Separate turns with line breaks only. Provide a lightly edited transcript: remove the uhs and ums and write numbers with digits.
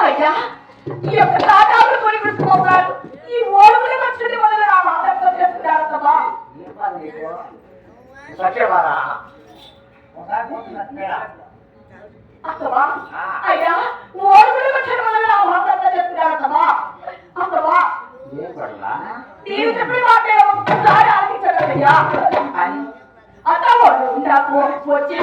అయ్యా ఈ యొక్క తాటాకులు కొని పెట్టుకోవాలి ఈ ఓడుగులు మచ్చుడి మొదలు నా మాటలతో చెప్తున్నారమ్మా అత్తమా అయ్యా ఓడుగులు మచ్చుడి మొదలు నా మాటలతో చెప్తున్నారమ్మా అత్తమా నేను చెప్పిన మాట ఒక్కసారి ఆలోచించగలయ్యా అత్త వాళ్ళు నాకు వచ్చి